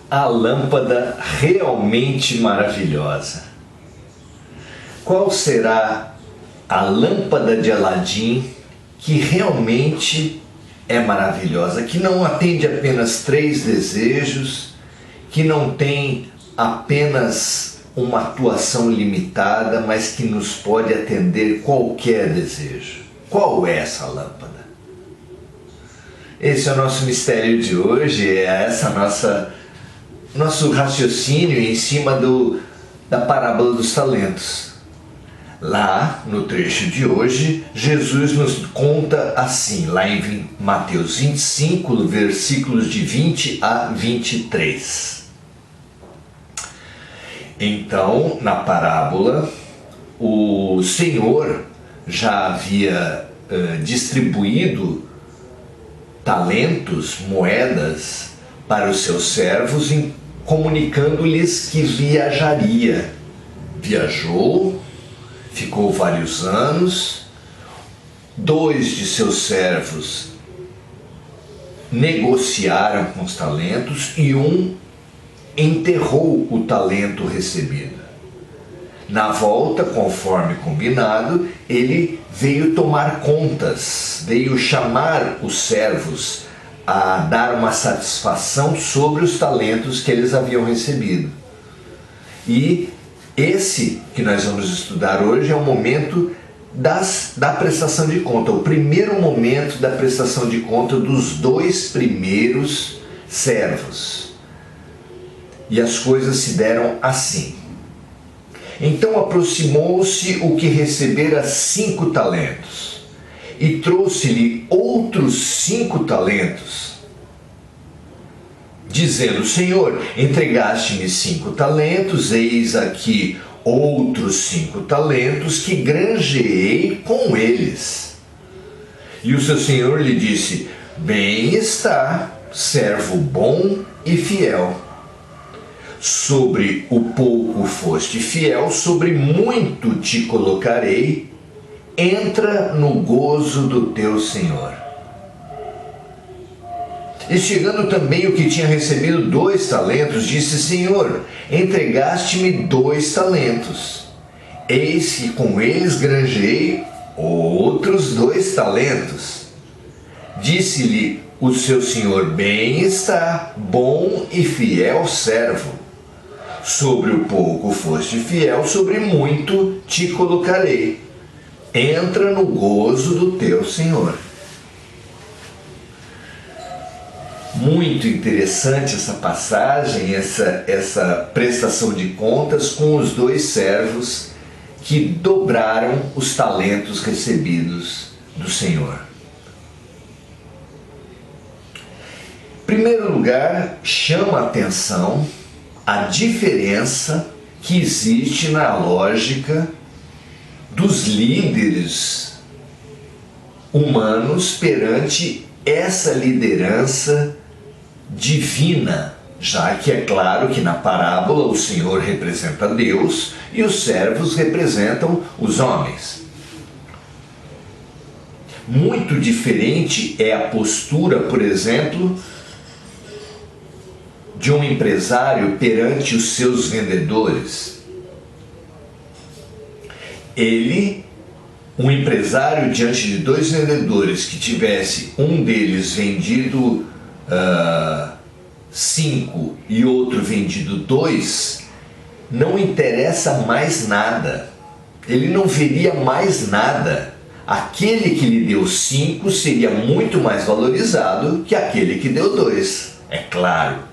a lâmpada realmente maravilhosa? Qual será a lâmpada de Aladim que realmente é maravilhosa, que não atende apenas 3 desejos, que não tem apenas uma atuação limitada, mas que nos pode atender qualquer desejo? Qual é essa lâmpada? Esse é o nosso mistério de hoje, é essa nosso raciocínio em cima da parábola dos talentos. Lá, no trecho de hoje, Jesus nos conta assim, lá em Mateus 25, versículos de 20 a 23. Então, na parábola, o Senhor já havia distribuído talentos, moedas, para os seus servos, comunicando-lhes que viajaria. Viajou, ficou vários anos, 2 de seus servos negociaram com os talentos e um enterrou o talento recebido. Na volta, conforme combinado, ele veio tomar contas, veio chamar os servos a dar uma satisfação sobre os talentos que eles haviam recebido. E esse que nós vamos estudar hoje é o momento da prestação de conta, o primeiro momento da prestação de conta dos 2 primeiros servos. E as coisas se deram assim. Então aproximou-se o que recebera 5 talentos e trouxe-lhe outros 5 talentos, dizendo: Senhor, entregaste-me 5 talentos, eis aqui outros 5 talentos que granjeei com eles. E o seu senhor lhe disse: bem está, servo bom e fiel. Sobre o pouco foste fiel, sobre muito te colocarei, entra no gozo do teu senhor. E chegando também o que tinha recebido 2 talentos, disse: Senhor, entregaste-me 2 talentos. Eis que com eles granjeei outros 2 talentos. Disse-lhe o seu senhor: bem está, bom e fiel servo. Sobre o pouco foste fiel, sobre muito te colocarei. Entra no gozo do teu senhor. Muito interessante essa passagem, essa prestação de contas com os 2 servos que dobraram os talentos recebidos do Senhor. Em primeiro lugar, chama a atenção a diferença que existe na lógica dos líderes humanos perante essa liderança divina, já que é claro que na parábola o Senhor representa Deus e os servos representam os homens. Muito diferente é a postura, por exemplo, de um empresário perante os seus vendedores. Um empresário diante de 2 vendedores que tivesse um deles vendido 5 e outro vendido 2, não interessa mais nada. Ele não veria mais nada. Aquele que lhe deu 5 seria muito mais valorizado que aquele que deu 2, é claro.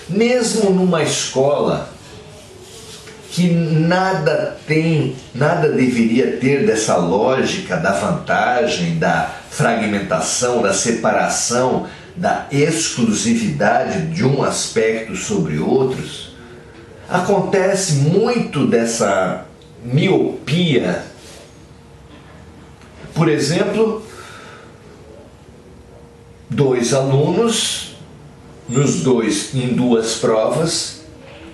Mesmo numa escola que nada deveria ter dessa lógica da vantagem, da fragmentação, da separação, da exclusividade de um aspecto sobre outros, acontece muito dessa miopia. Por exemplo, 2 alunos em 2 provas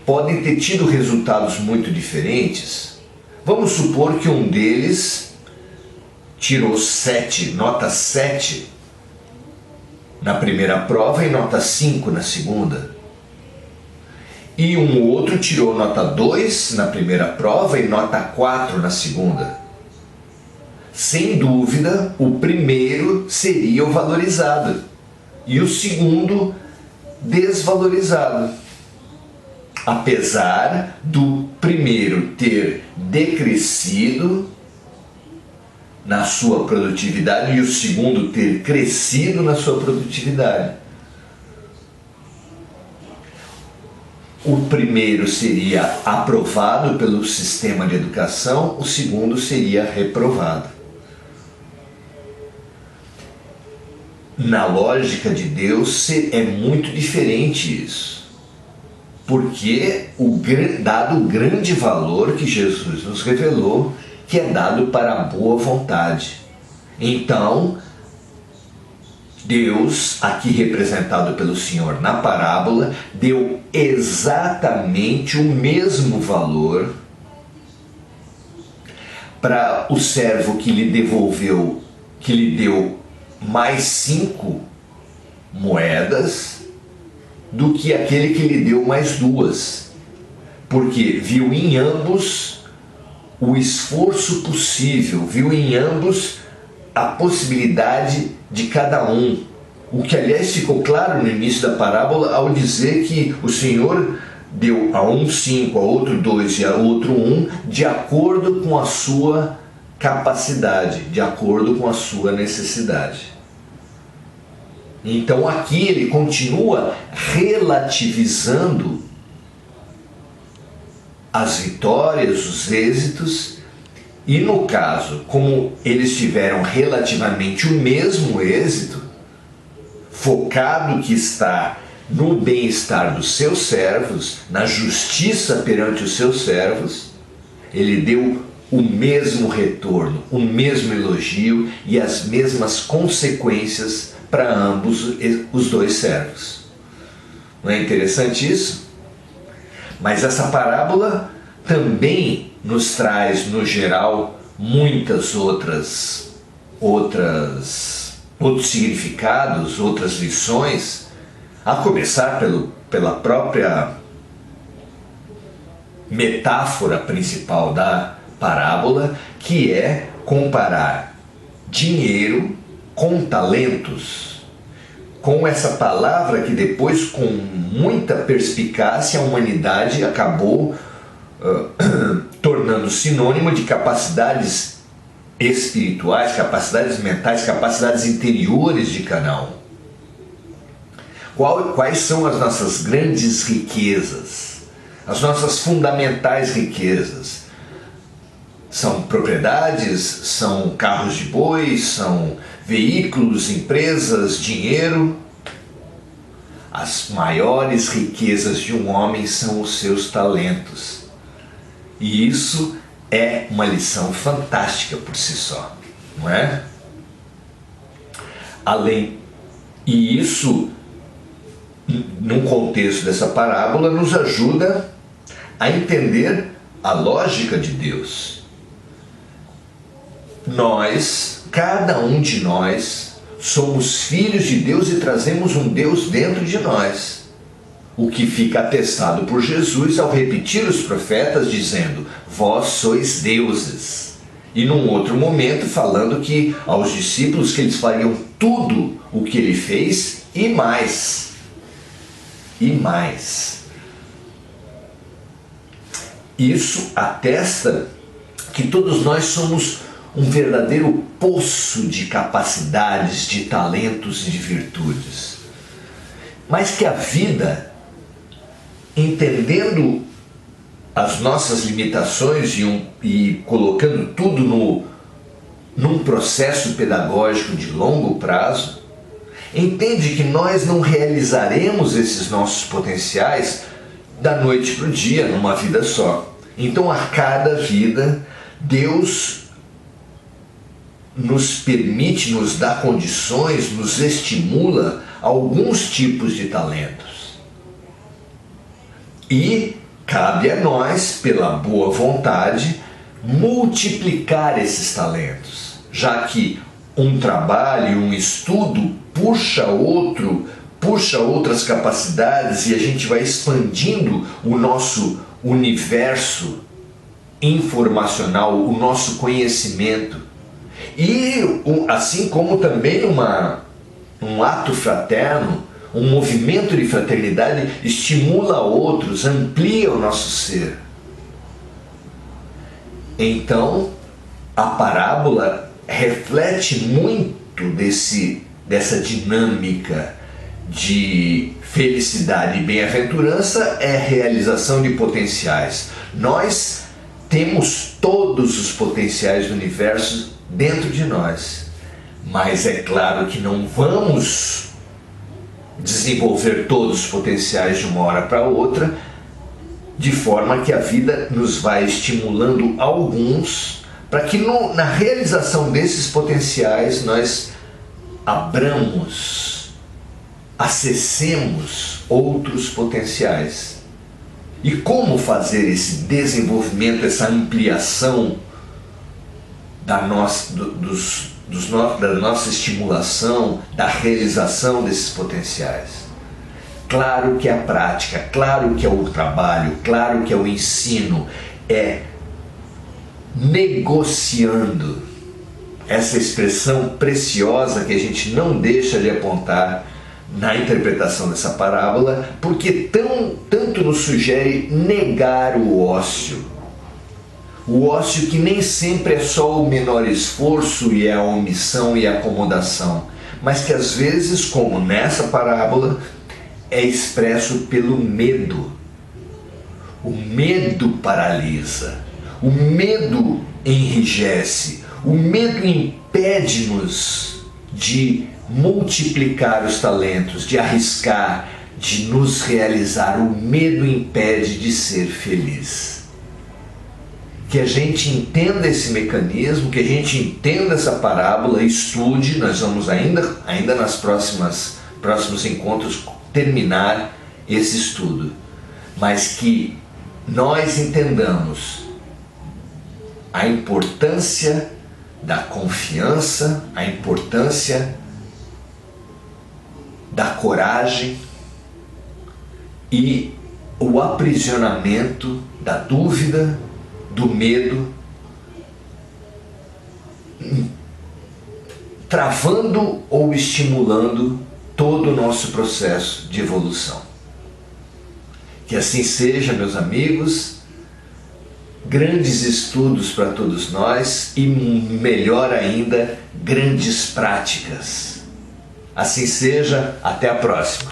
podem ter tido resultados muito diferentes. Vamos supor que um deles tirou 7, nota 7, na primeira prova e nota 5 na segunda. E um outro tirou nota 2 na primeira prova e nota 4 na segunda. Sem dúvida, o primeiro seria o valorizado e o segundo desvalorizado. Apesar do primeiro ter decrescido na sua produtividade e o segundo ter crescido na sua produtividade. O primeiro seria aprovado pelo sistema de educação, o segundo seria reprovado. Na lógica de Deus é muito diferente isso, porque dado o grande valor que Jesus nos revelou, que é dado para a boa vontade. Então, Deus, aqui representado pelo Senhor na parábola, deu exatamente o mesmo valor para o servo que lhe devolveu, que lhe deu mais 5 moedas, do que aquele que lhe deu mais 2, porque viu em ambos o esforço possível, viu em ambos a possibilidade de cada um. O que, aliás, ficou claro no início da parábola ao dizer que o Senhor deu a um 5, a outro 2 e a outro 1, de acordo com a sua capacidade, de acordo com a sua necessidade. Então aqui ele continua relativizando as vitórias, os êxitos, e no caso, como eles tiveram relativamente o mesmo êxito, focado que está no bem-estar dos seus servos, na justiça perante os seus servos, ele deu o mesmo retorno, o mesmo elogio e as mesmas consequências para ambos os dois servos. Não é interessante isso? Mas essa parábola também nos traz, no geral, muitas outros significados, outras lições, a começar pela própria metáfora principal da parábola, que é comparar dinheiro com talentos, com essa palavra que depois, com muita perspicácia, a humanidade acabou tornando sinônimo de capacidades espirituais, capacidades mentais, capacidades interiores de cada um. Quais são as nossas grandes riquezas, as nossas fundamentais riquezas? São propriedades, são carros de boi, são veículos, empresas, dinheiro. As maiores riquezas de um homem são os seus talentos. E isso é uma lição fantástica por si só, não é? E isso, num contexto dessa parábola, nos ajuda a entender a lógica de Deus. Nós, cada um de nós, somos filhos de Deus e trazemos um Deus dentro de nós. O que fica atestado por Jesus ao repetir os profetas dizendo: vós sois deuses. E num outro momento falando que aos discípulos que eles fariam tudo o que ele fez e mais. E mais. Isso atesta que todos nós somos um verdadeiro poço de capacidades, de talentos e de virtudes. Mas que a vida, entendendo as nossas limitações e colocando tudo num processo pedagógico de longo prazo, entende que nós não realizaremos esses nossos potenciais da noite para o dia, numa vida só. Então, a cada vida, Deus nos permite, nos dá condições, nos estimula alguns tipos de talentos. E cabe a nós, pela boa vontade, multiplicar esses talentos, já que um trabalho, um estudo, puxa outras capacidades e a gente vai expandindo o nosso universo informacional, o nosso conhecimento. E assim como também um ato fraterno, um movimento de fraternidade estimula outros, amplia o nosso ser. Então, a parábola reflete muito dessa dinâmica de felicidade e bem-aventurança, é realização de potenciais. Nós temos todos os potenciais do universo dentro de nós, mas é claro que não vamos desenvolver todos os potenciais de uma hora para outra, de forma que a vida nos vai estimulando alguns para que na realização desses potenciais nós abramos, acessemos outros potenciais. E como fazer esse desenvolvimento, essa ampliação da nossa estimulação, da realização desses potenciais? Claro que é a prática, claro que é o trabalho, claro que é o ensino, é negociando, essa expressão preciosa que a gente não deixa de apontar na interpretação dessa parábola, porque tanto nos sugere negar o ócio. O ócio que nem sempre é só o menor esforço e a omissão e a acomodação, mas que às vezes, como nessa parábola, é expresso pelo medo. O medo paralisa, o medo enrijece, o medo impede-nos de multiplicar os talentos, de arriscar, de nos realizar. O medo impede de ser feliz. Que a gente entenda esse mecanismo, que a gente entenda essa parábola, estude. Nós vamos ainda nas próximos encontros terminar esse estudo, mas que nós entendamos a importância da confiança, a importância da coragem e o aprisionamento da dúvida, do medo, travando ou estimulando todo o nosso processo de evolução. Que assim seja, meus amigos, grandes estudos para todos nós e, melhor ainda, grandes práticas. Assim seja, até a próxima.